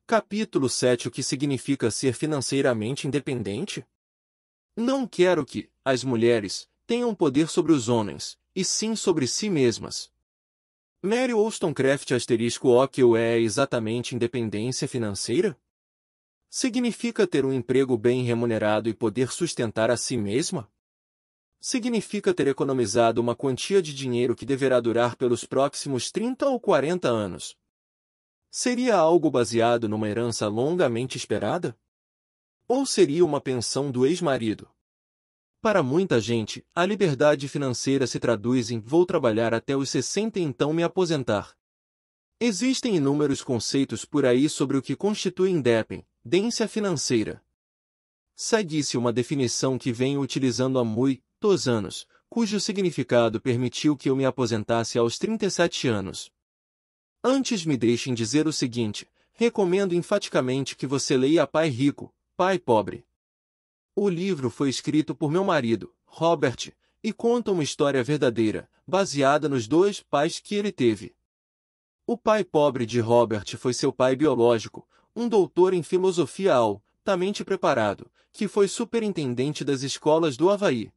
Capítulo 7. O que significa ser financeiramente independente? Não quero que as mulheres tenham poder sobre os homens, e sim sobre si mesmas. Mary Wollstonecraft O que é exatamente independência financeira? Significa ter um emprego bem remunerado e poder sustentar a si mesma? Significa ter economizado uma quantia de dinheiro que deverá durar pelos próximos 30 ou 40 anos. Seria algo baseado numa herança longamente esperada? Ou seria uma pensão do ex-marido? Para muita gente, a liberdade financeira se traduz em vou trabalhar até os 60 e então me aposentar. Existem inúmeros conceitos por aí sobre o que constitui independência financeira. Segue-se uma definição que venho utilizando há muitos anos, cujo significado permitiu que eu me aposentasse aos 37 anos. Antes me deixem dizer o seguinte, recomendo enfaticamente que você leia Pai Rico, Pai Pobre. O livro foi escrito por meu marido, Robert, e conta uma história verdadeira, baseada nos dois pais que ele teve. O pai pobre de Robert foi seu pai biológico, um doutor em filosofia altamente preparado, que foi superintendente das escolas do Havaí.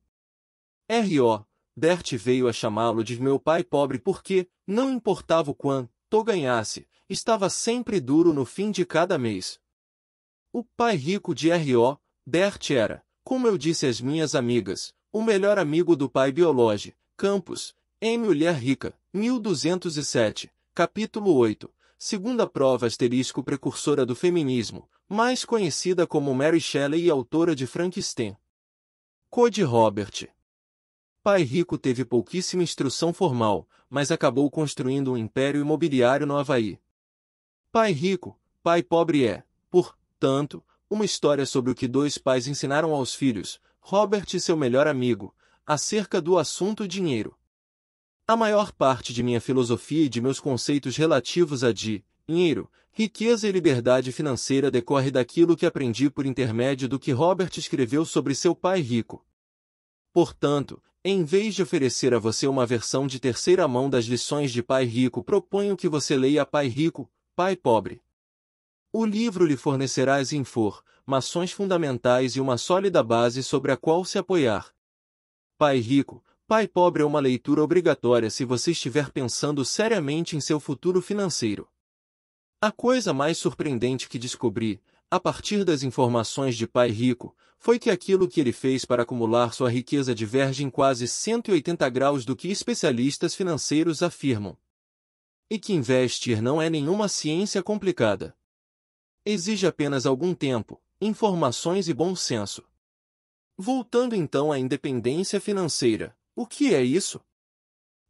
R.O. Bert veio a chamá-lo de meu pai pobre porque, não importava o quanto ganhasse, estava sempre duro no fim de cada mês. O pai rico de R.O. Bert era, como eu disse às minhas amigas, o melhor amigo do pai biológico, Campos, em Mulher Rica, 1207, capítulo 8, segunda prova precursora do feminismo, mais conhecida como Mary Shelley e autora de Frankenstein. Code Robert. Pai rico teve pouquíssima instrução formal, mas acabou construindo um império imobiliário no Havaí. Pai rico, pai pobre é, portanto, uma história sobre o que dois pais ensinaram aos filhos, Robert e seu melhor amigo, acerca do assunto dinheiro. A maior parte de minha filosofia e de meus conceitos relativos a dinheiro, riqueza e liberdade financeira decorre daquilo que aprendi por intermédio do que Robert escreveu sobre seu pai rico. Portanto, em vez de oferecer a você uma versão de terceira mão das lições de Pai Rico, proponho que você leia Pai Rico, Pai Pobre. O livro lhe fornecerá as informações fundamentais e uma sólida base sobre a qual se apoiar. Pai Rico, Pai Pobre é uma leitura obrigatória se você estiver pensando seriamente em seu futuro financeiro. A coisa mais surpreendente que descobri, a partir das informações de Pai Rico, foi que aquilo que ele fez para acumular sua riqueza diverge em quase 180 graus do que especialistas financeiros afirmam. E que investir não é nenhuma ciência complicada. Exige apenas algum tempo, informações e bom senso. Voltando então à independência financeira, o que é isso?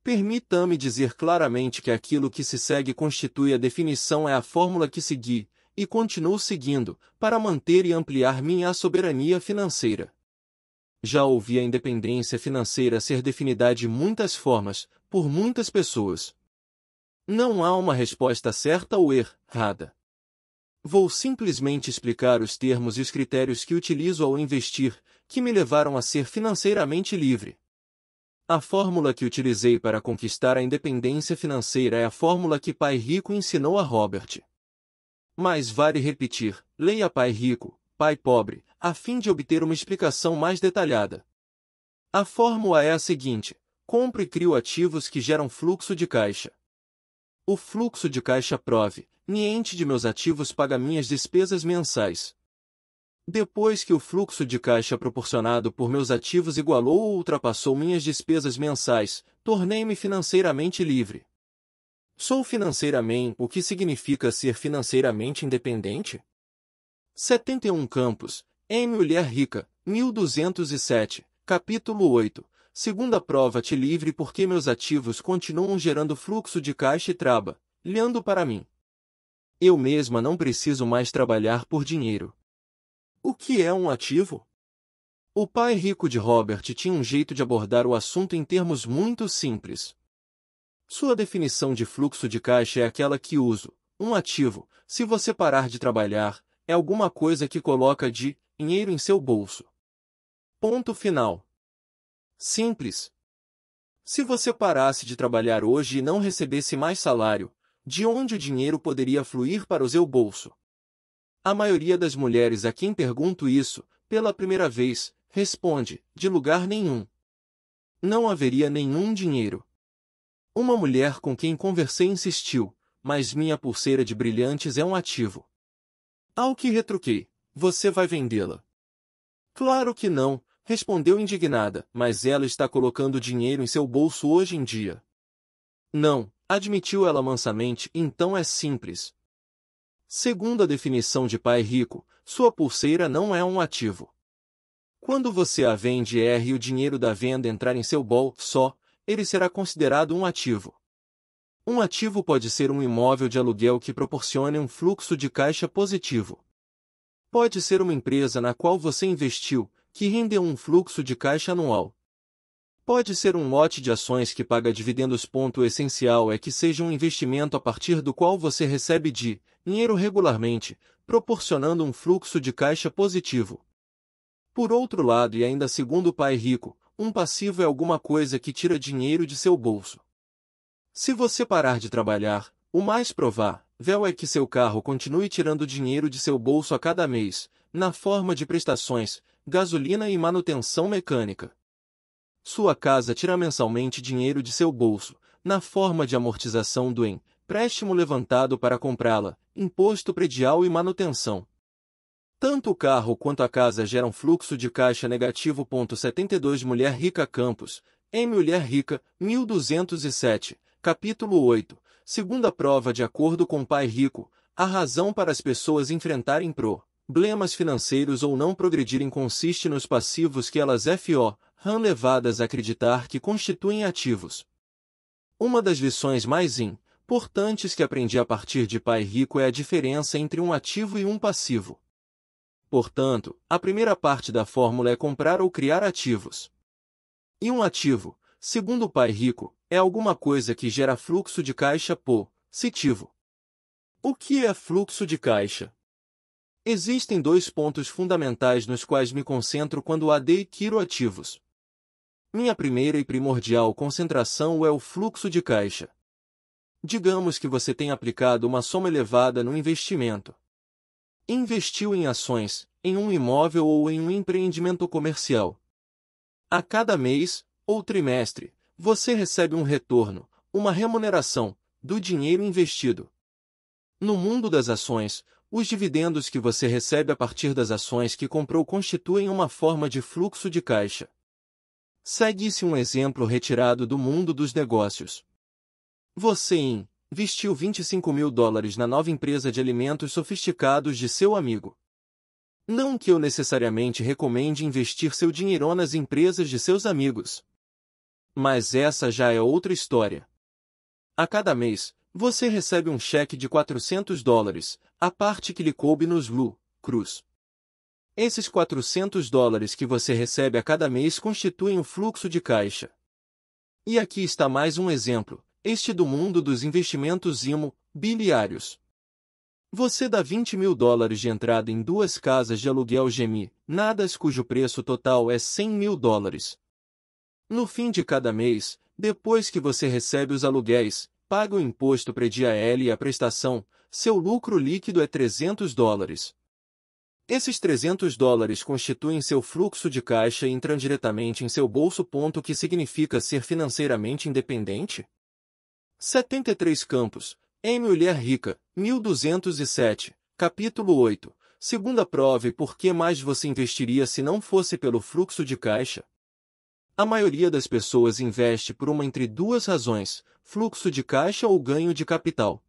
Permita-me dizer claramente que aquilo que se segue constitui a definição é a fórmula que segui, e continuo seguindo, para manter e ampliar minha soberania financeira. Já ouvi a independência financeira ser definida de muitas formas, por muitas pessoas. Não há uma resposta certa ou errada. Vou simplesmente explicar os termos e os critérios que utilizo ao investir, que me levaram a ser financeiramente livre. A fórmula que utilizei para conquistar a independência financeira é a fórmula que Pai Rico ensinou a Robert. Mas vale repetir, leia Pai Rico, Pai Pobre, a fim de obter uma explicação mais detalhada. A fórmula é a seguinte: compro e crio ativos que geram fluxo de caixa. O fluxo de caixa proveniente de meus ativos paga minhas despesas mensais. Depois que o fluxo de caixa proporcionado por meus ativos igualou ou ultrapassou minhas despesas mensais, tornei-me financeiramente livre. Sou financeiramente, o que significa ser financeiramente independente? 71 Campos, em Mulher Rica, 1207, capítulo 8, segunda prova-te livre porque meus ativos continuam gerando fluxo de caixa e trabalhando para mim. Eu mesma não preciso mais trabalhar por dinheiro. O que é um ativo? O pai rico de Robert tinha um jeito de abordar o assunto em termos muito simples. Sua definição de fluxo de caixa é aquela que uso. Um ativo, se você parar de trabalhar, é alguma coisa que coloca dinheiro em seu bolso. Ponto final. Simples. Se você parasse de trabalhar hoje e não recebesse mais salário, de onde o dinheiro poderia fluir para o seu bolso? A maioria das mulheres a quem pergunto isso, pela primeira vez, responde, de lugar nenhum. Não haveria nenhum dinheiro. Uma mulher com quem conversei insistiu, mas minha pulseira de brilhantes é um ativo. Ao que retruquei, você vai vendê-la? Claro que não, respondeu indignada, mas ela está colocando dinheiro em seu bolso hoje em dia. Não, admitiu ela mansamente, então é simples. Segundo a definição de pai rico, sua pulseira não é um ativo. Quando você a vende e o dinheiro da venda entrar em seu bolso só, ele será considerado um ativo. Um ativo pode ser um imóvel de aluguel que proporcione um fluxo de caixa positivo. Pode ser uma empresa na qual você investiu, que rendeu um fluxo de caixa anual. Pode ser um lote de ações que paga dividendos. O essencial é que seja um investimento a partir do qual você recebe dinheiro regularmente, proporcionando um fluxo de caixa positivo. Por outro lado, e ainda segundo o pai rico, um passivo é alguma coisa que tira dinheiro de seu bolso. Se você parar de trabalhar, o mais provável é que seu carro continue tirando dinheiro de seu bolso a cada mês, na forma de prestações, gasolina e manutenção mecânica. Sua casa tira mensalmente dinheiro de seu bolso, na forma de amortização do empréstimo levantado para comprá-la, imposto predial e manutenção. Tanto o carro quanto a casa geram fluxo de caixa negativo. 72 Mulher Rica Campos, em Mulher Rica, 1207, capítulo 8, segunda prova. De acordo com o pai rico, a razão para as pessoas enfrentarem problemas financeiros ou não progredirem consiste nos passivos que elas foram levadas a acreditar que constituem ativos. Uma das lições mais importantes que aprendi a partir de pai rico é a diferença entre um ativo e um passivo. Portanto, a primeira parte da fórmula é comprar ou criar ativos. E um ativo, segundo o pai rico, é alguma coisa que gera fluxo de caixa positivo. O que é fluxo de caixa? Existem dois pontos fundamentais nos quais me concentro quando adquiro ativos. Minha primeira e primordial concentração é o fluxo de caixa. Digamos que você tem aplicado uma soma elevada no investimento. Investiu em ações, em um imóvel ou em um empreendimento comercial. A cada mês, ou trimestre, você recebe um retorno, uma remuneração, do dinheiro investido. No mundo das ações, os dividendos que você recebe a partir das ações que comprou constituem uma forma de fluxo de caixa. Segue-se um exemplo retirado do mundo dos negócios. Você investiu $25.000 na nova empresa de alimentos sofisticados de seu amigo. Não que eu necessariamente recomende investir seu dinheiro nas empresas de seus amigos. Mas essa já é outra história. A cada mês, você recebe um cheque de $400, a parte que lhe coube nos lucros. Esses $400 que você recebe a cada mês constituem o fluxo de caixa. E aqui está mais um exemplo, este do mundo dos investimentos imobiliários. Você dá $20.000 de entrada em duas casas de aluguel geminadas cujo preço total é $100.000. No fim de cada mês, depois que você recebe os aluguéis, paga o imposto predial e a prestação, seu lucro líquido é $300. Esses $300 constituem seu fluxo de caixa e entram diretamente em seu bolso. O que significa ser financeiramente independente? 73 Campos, em Mulher Rica, 1207, capítulo 8, segunda prova. E por que mais você investiria se não fosse pelo fluxo de caixa? A maioria das pessoas investe por uma entre duas razões, fluxo de caixa ou ganho de capital.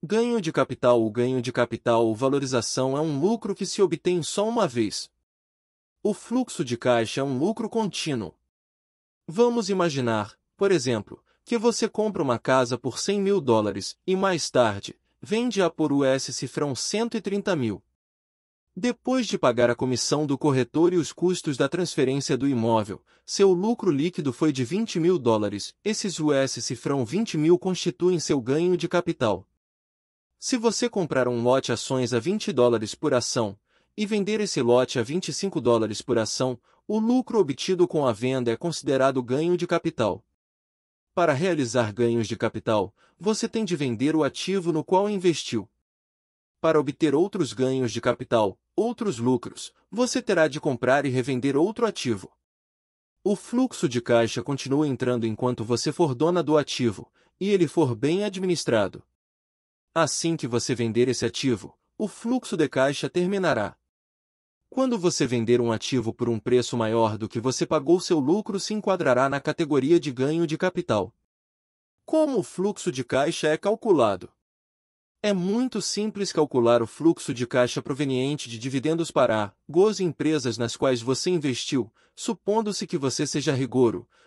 Ganho de capital. O ganho de capital ou valorização é um lucro que se obtém só uma vez. O fluxo de caixa é um lucro contínuo. Vamos imaginar, por exemplo, que você compra uma casa por $100.000 e mais tarde, vende-a por cifrão 130.000. Depois de pagar a comissão do corretor e os custos da transferência do imóvel, seu lucro líquido foi de $20.000. Esses cifrão 20.000 constituem seu ganho de capital. Se você comprar um lote ações a $20 por ação, e vender esse lote a $25 por ação, o lucro obtido com a venda é considerado ganho de capital. Para realizar ganhos de capital, você tem de vender o ativo no qual investiu. para obter outros ganhos de capital, outros lucros, você terá de comprar e revender outro ativo. O fluxo de caixa continua entrando enquanto você for dona do ativo, e ele for bem administrado. Assim que você vender esse ativo, o fluxo de caixa terminará. Quando você vender um ativo por um preço maior do que você pagou, seu lucro se enquadrará na categoria de ganho de capital. Como o fluxo de caixa é calculado? É muito simples calcular o fluxo de caixa proveniente de dividendos para as empresas nas quais você investiu, supondo-se que você seja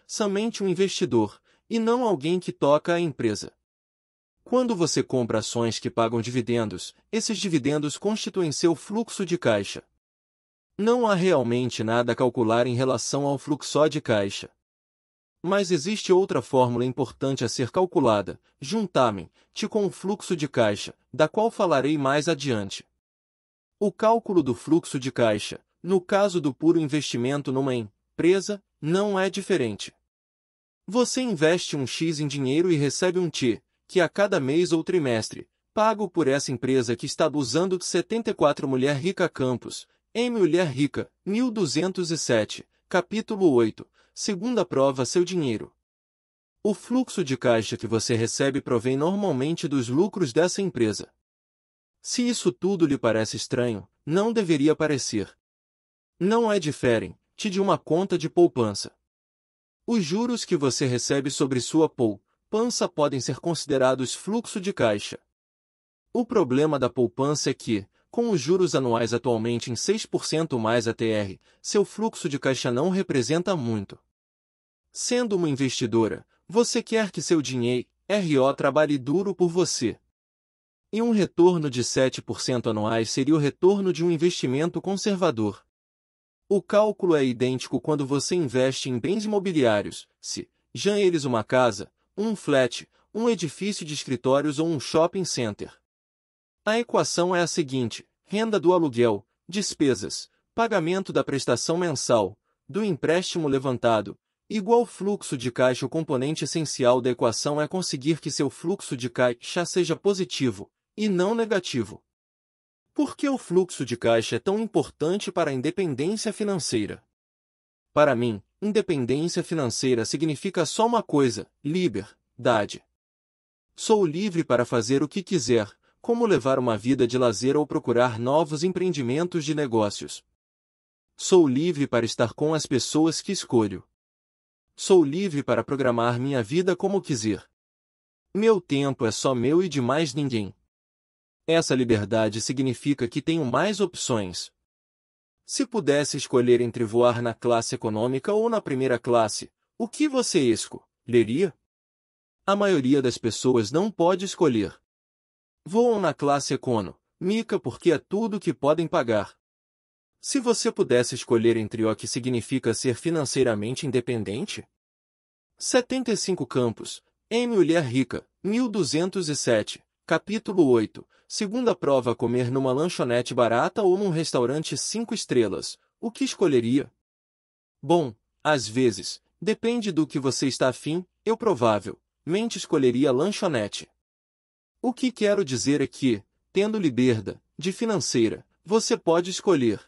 somente um investidor, e não alguém que toca a empresa. Quando você compra ações que pagam dividendos, esses dividendos constituem seu fluxo de caixa. Não há realmente nada a calcular em relação ao fluxo de caixa. Mas existe outra fórmula importante a ser calculada, juntamente com o fluxo de caixa, da qual falarei mais adiante. O cálculo do fluxo de caixa, no caso do puro investimento numa empresa, não é diferente. Você investe um X em dinheiro e recebe um T, que a cada mês ou trimestre, pago por essa empresa que está usando 74 Mulher Rica Campos, em Mulher Rica, 1207, capítulo 8. Segunda prova seu dinheiro. O fluxo de caixa que você recebe provém normalmente dos lucros dessa empresa. Se isso tudo lhe parece estranho, não deveria parecer. Não é diferente de uma conta de poupança. Os juros que você recebe sobre sua poupança podem ser considerados fluxo de caixa. O problema da poupança é que, com os juros anuais atualmente em 6% mais ATR, seu fluxo de caixa não representa muito. Sendo uma investidora, você quer que seu dinheiro trabalhe duro por você. E um retorno de 7% anuais seria o retorno de um investimento conservador. O cálculo é idêntico quando você investe em bens imobiliários, sejam eles uma casa, um flat, um edifício de escritórios ou um shopping center. A equação é a seguinte: renda do aluguel, despesas, pagamento da prestação mensal, do empréstimo levantado, igual fluxo de caixa. O componente essencial da equação é conseguir que seu fluxo de caixa seja positivo, e não negativo. Por que o fluxo de caixa é tão importante para a independência financeira? Para mim, independência financeira significa só uma coisa: liberdade. Sou livre para fazer o que quiser, como levar uma vida de lazer ou procurar novos empreendimentos de negócios. Sou livre para estar com as pessoas que escolho. Sou livre para programar minha vida como quiser. Meu tempo é só meu e de mais ninguém. Essa liberdade significa que tenho mais opções. Se pudesse escolher entre voar na classe econômica ou na primeira classe, o que você escolheria? A maioria das pessoas não pode escolher. Voam na classe econômica porque é tudo que podem pagar. Se você pudesse escolher entre o que significa ser financeiramente independente? 75 Campos, em Mulher Rica, 1207, capítulo 8, segunda prova: comer numa lanchonete barata ou num restaurante 5 estrelas, o que escolheria? Bom, às vezes, depende do que você está afim, eu provavelmente escolheria lanchonete. O que quero dizer é que, tendo liberdade financeira, você pode escolher.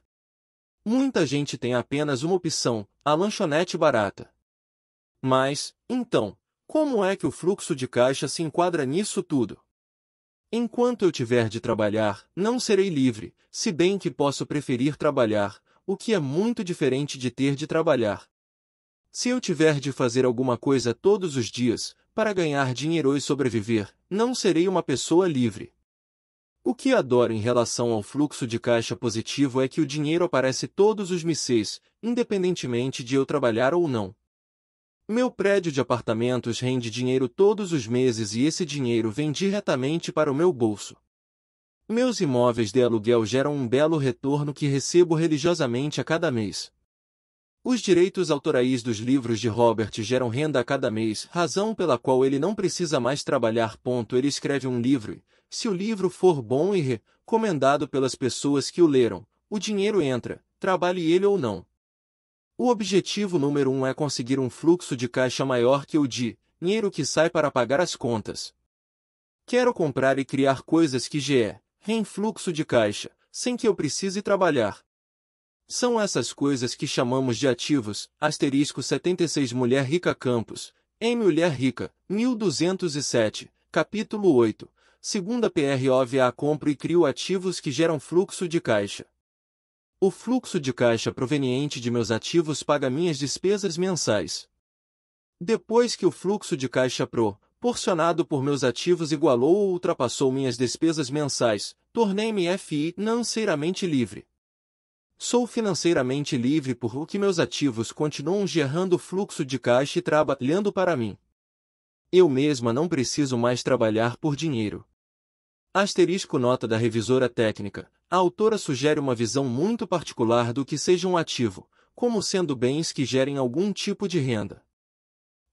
Muita gente tem apenas uma opção, a lanchonete barata. Mas, então, como é que o fluxo de caixa se enquadra nisso tudo? Enquanto eu tiver de trabalhar, não serei livre, se bem que posso preferir trabalhar, o que é muito diferente de ter de trabalhar. Se eu tiver de fazer alguma coisa todos os dias, para ganhar dinheiro e sobreviver, não serei uma pessoa livre. O que adoro em relação ao fluxo de caixa positivo é que o dinheiro aparece todos os meses, independentemente de eu trabalhar ou não. Meu prédio de apartamentos rende dinheiro todos os meses e esse dinheiro vem diretamente para o meu bolso. Meus imóveis de aluguel geram um belo retorno que recebo religiosamente a cada mês. Os direitos autorais dos livros de Robert geram renda a cada mês, razão pela qual ele não precisa mais trabalhar. Ele escreve um livro e, se o livro for bom e recomendado pelas pessoas que o leram, o dinheiro entra, trabalhe ele ou não. O objetivo número 1 é conseguir um fluxo de caixa maior que o dinheiro que sai para pagar as contas. Quero comprar e criar coisas que em fluxo de caixa, sem que eu precise trabalhar. São essas coisas que chamamos de ativos. Asterisco 76 Mulher Rica Campos, em Mulher Rica, 1207, capítulo 8, segunda PROVA compro e crio ativos que geram fluxo de caixa. O fluxo de caixa proveniente de meus ativos paga minhas despesas mensais. Depois que o fluxo de caixa proporcionado por meus ativos igualou ou ultrapassou minhas despesas mensais, tornei-me financeiramente livre. Sou financeiramente livre porque meus ativos continuam gerando fluxo de caixa e trabalhando para mim. Eu mesma não preciso mais trabalhar por dinheiro. Asterisco nota da revisora técnica. A autora sugere uma visão muito particular do que seja um ativo, como sendo bens que gerem algum tipo de renda.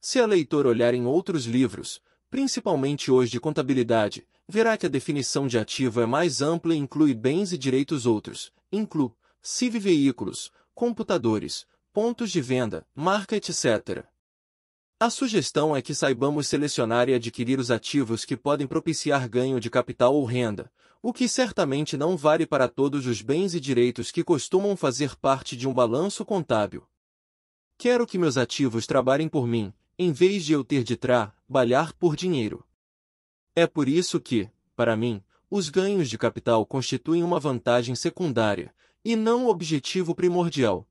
Se a leitora olhar em outros livros, principalmente os de contabilidade, verá que a definição de ativo é mais ampla e inclui bens e direitos outros, inclusive veículos, computadores, pontos de venda, marca, etc. A sugestão é que saibamos selecionar e adquirir os ativos que podem propiciar ganho de capital ou renda, o que certamente não vale para todos os bens e direitos que costumam fazer parte de um balanço contábil. Quero que meus ativos trabalhem por mim, em vez de eu ter de trabalhar por dinheiro. É por isso que, para mim, os ganhos de capital constituem uma vantagem secundária, e não o objetivo primordial.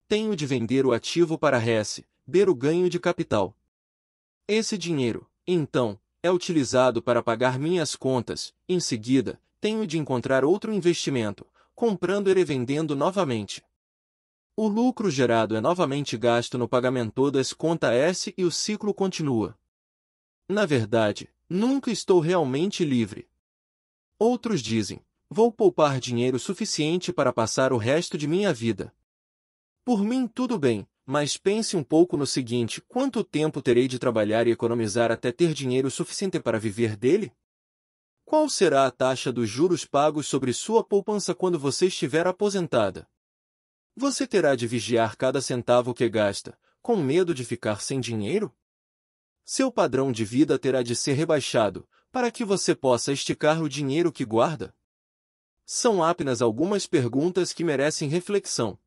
Tenho de vender o ativo para receber o ganho de capital. Esse dinheiro, então, é utilizado para pagar minhas contas. Em seguida, tenho de encontrar outro investimento, comprando e revendendo novamente. O lucro gerado é novamente gasto no pagamento das contas e o ciclo continua. Na verdade, nunca estou realmente livre. Outros dizem, vou poupar dinheiro suficiente para passar o resto de minha vida. Por mim tudo bem, mas pense um pouco no seguinte: quanto tempo terei de trabalhar e economizar até ter dinheiro suficiente para viver dele? Qual será a taxa dos juros pagos sobre sua poupança quando você estiver aposentada? Você terá de vigiar cada centavo que gasta, com medo de ficar sem dinheiro? Seu padrão de vida terá de ser rebaixado, para que você possa esticar o dinheiro que guarda? São apenas algumas perguntas que merecem reflexão.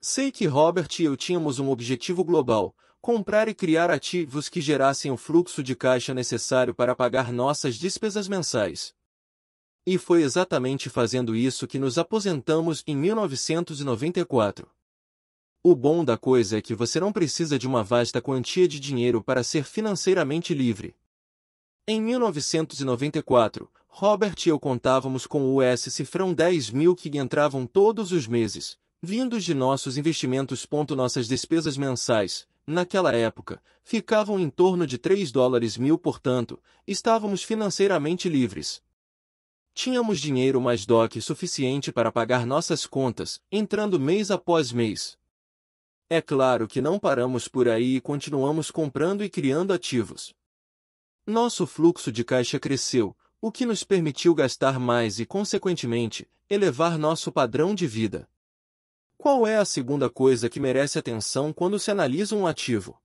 Sei que Robert e eu tínhamos um objetivo global: comprar e criar ativos que gerassem o fluxo de caixa necessário para pagar nossas despesas mensais. E foi exatamente fazendo isso que nos aposentamos em 1994. O bom da coisa é que você não precisa de uma vasta quantia de dinheiro para ser financeiramente livre. Em 1994, Robert e eu contávamos com o cifrão 10.000 que entravam todos os meses, vindos de nossos investimentos. Nossas despesas mensais, naquela época, ficavam em torno de $3.000, portanto, estávamos financeiramente livres. Tínhamos dinheiro mais do que suficiente para pagar nossas contas, entrando mês após mês. É claro que não paramos por aí e continuamos comprando e criando ativos. Nosso fluxo de caixa cresceu, o que nos permitiu gastar mais e, consequentemente, elevar nosso padrão de vida. Qual é a segunda coisa que merece atenção quando se analisa um ativo?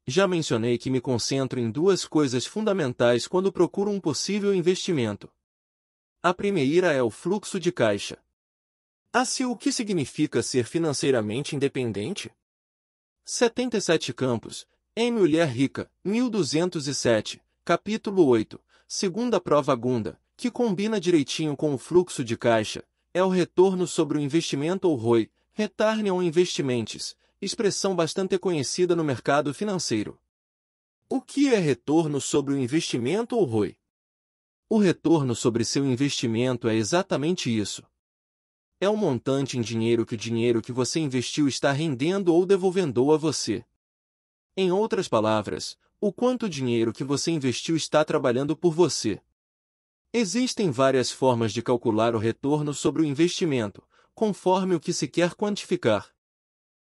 Já mencionei que me concentro em duas coisas fundamentais quando procuro um possível investimento. A primeira é o fluxo de caixa. O que significa ser financeiramente independente? 77 Campos, em Mulher Rica, 1207, capítulo 8, segunda prova Gunda, que combina direitinho com o fluxo de caixa, é o retorno sobre o investimento ou ROI, Return on Investments, expressão bastante conhecida no mercado financeiro. O que é retorno sobre o investimento ou ROI? O retorno sobre seu investimento é exatamente isso. É o montante em dinheiro que o dinheiro que você investiu está rendendo ou devolvendo a você. Em outras palavras, o quanto dinheiro que você investiu está trabalhando por você. Existem várias formas de calcular o retorno sobre o investimento, conforme o que se quer quantificar.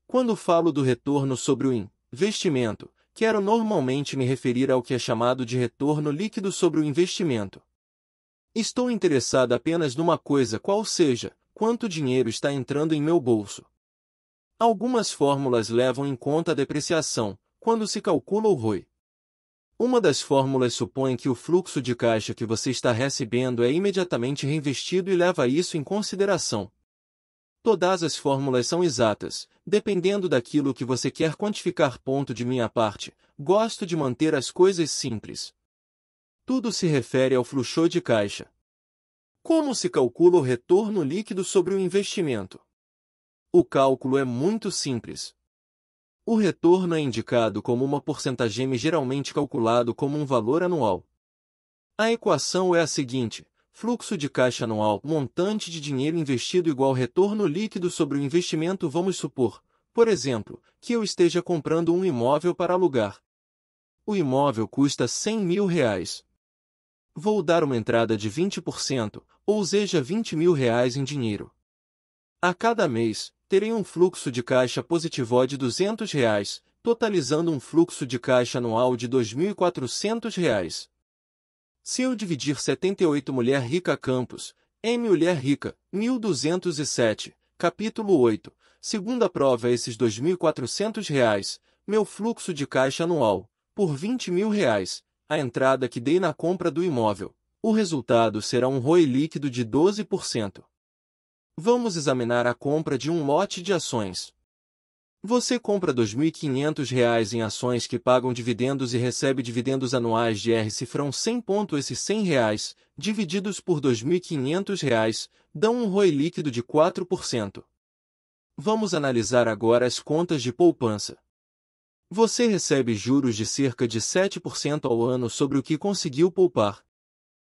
Quando falo do retorno sobre o investimento, quero normalmente me referir ao que é chamado de retorno líquido sobre o investimento. Estou interessado apenas numa coisa, qual seja, quanto dinheiro está entrando em meu bolso. Algumas fórmulas levam em conta a depreciação, quando se calcula o ROI. Uma das fórmulas supõe que o fluxo de caixa que você está recebendo é imediatamente reinvestido e leva isso em consideração. Todas as fórmulas são exatas, dependendo daquilo que você quer quantificar. De minha parte, gosto de manter as coisas simples. Tudo se refere ao fluxo de caixa. Como se calcula o retorno líquido sobre o investimento? O cálculo é muito simples. O retorno é indicado como uma porcentagem, geralmente calculado como um valor anual. A equação é a seguinte: fluxo de caixa anual, montante de dinheiro investido igual retorno líquido sobre o investimento. Vamos supor, por exemplo, que eu esteja comprando um imóvel para alugar. O imóvel custa R$ 100.000. Vou dar uma entrada de 20%, ou seja, R$ 20.000 em dinheiro. A cada mês, terei um fluxo de caixa positivo de R$ 200, totalizando um fluxo de caixa anual de R$ 2.400. Se eu dividir 78 Mulher Rica Campos, M. Mulher Rica, 1207, capítulo 8, segunda prova esses R$ 2.400, meu fluxo de caixa anual, por R$ 20.000, a entrada que dei na compra do imóvel, o resultado será um ROI líquido de 12%. Vamos examinar a compra de um lote de ações. Você compra R$ 2.500 em ações que pagam dividendos e recebe dividendos anuais de R$100. Esses R$ 100, divididos por R$ 2.500, dão um ROI líquido de 4%. Vamos analisar agora as contas de poupança. Você recebe juros de cerca de 7% ao ano sobre o que conseguiu poupar.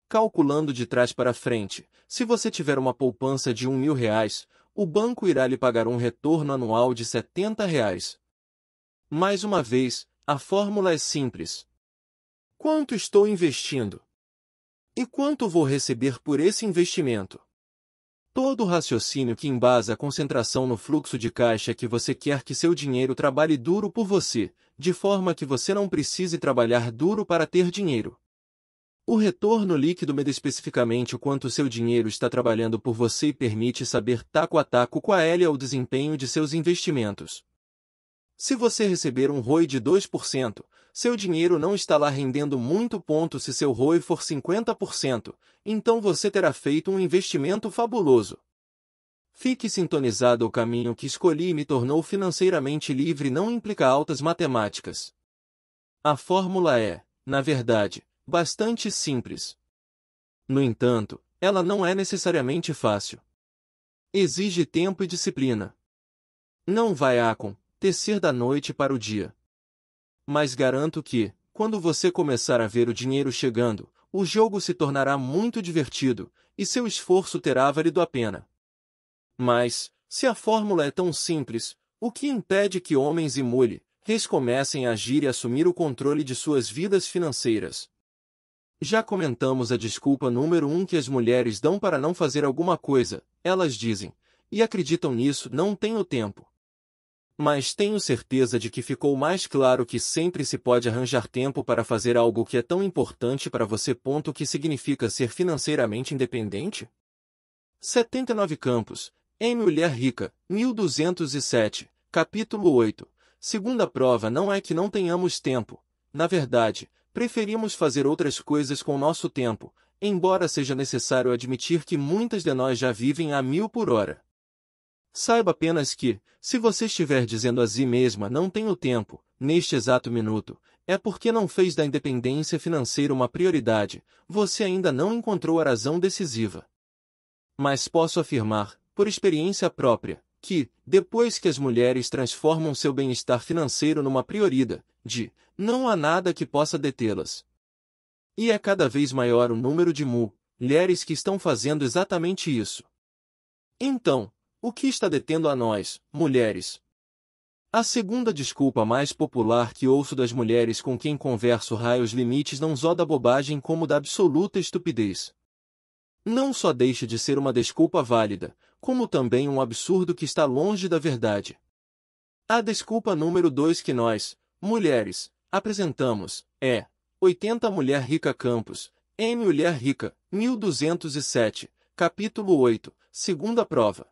Calculando de trás para frente, se você tiver uma poupança de R$ 1.000, o banco irá lhe pagar um retorno anual de R$ 70. Mais uma vez, a fórmula é simples. Quanto estou investindo? E quanto vou receber por esse investimento? Todo o raciocínio que embasa a concentração no fluxo de caixa é que você quer que seu dinheiro trabalhe duro por você, de forma que você não precise trabalhar duro para ter dinheiro. O retorno líquido mede especificamente o quanto seu dinheiro está trabalhando por você e permite saber taco a taco qual é o desempenho de seus investimentos. Se você receber um ROI de 2%, seu dinheiro não está lá rendendo muito. Se seu ROI for 50%, então você terá feito um investimento fabuloso. Fique sintonizado. O caminho que escolhi me tornou financeiramente livre não implica altas matemáticas. A fórmula é, na verdade, bastante simples. No entanto, ela não é necessariamente fácil. Exige tempo e disciplina. Não vai acontecer da noite para o dia. Mas garanto que, quando você começar a ver o dinheiro chegando, o jogo se tornará muito divertido, e seu esforço terá valido a pena. Mas, se a fórmula é tão simples, o que impede que homens e mulheres comecem a agir e assumir o controle de suas vidas financeiras? Já comentamos a desculpa número 1 que as mulheres dão para não fazer alguma coisa. Elas dizem, e acreditam nisso, não tenho tempo. Mas tenho certeza de que ficou mais claro que sempre se pode arranjar tempo para fazer algo que é tão importante para você. O que significa ser financeiramente independente? 79 Campos, M. Mulher Rica, 1207, capítulo 8. Segunda prova não é que não tenhamos tempo. Na verdade, preferimos fazer outras coisas com nosso tempo, embora seja necessário admitir que muitas de nós já vivem a 1000 por hora. Saiba apenas que, se você estiver dizendo a si mesma não tenho tempo, neste exato minuto, é porque não fez da independência financeira uma prioridade, você ainda não encontrou a razão decisiva. Mas posso afirmar, por experiência própria, que, depois que as mulheres transformam seu bem-estar financeiro numa prioridade, não há nada que possa detê-las. E é cada vez maior o número de mulheres que estão fazendo exatamente isso. Então, o que está detendo a nós, mulheres? A segunda desculpa mais popular que ouço das mulheres com quem converso os limites não só da bobagem como da absoluta estupidez. Não só deixa de ser uma desculpa válida, como também um absurdo que está longe da verdade. A desculpa número 2 que nós, mulheres, apresentamos, é 80 Mulher Rica Campos, M. Mulher Rica, 1207, capítulo 8, segunda prova.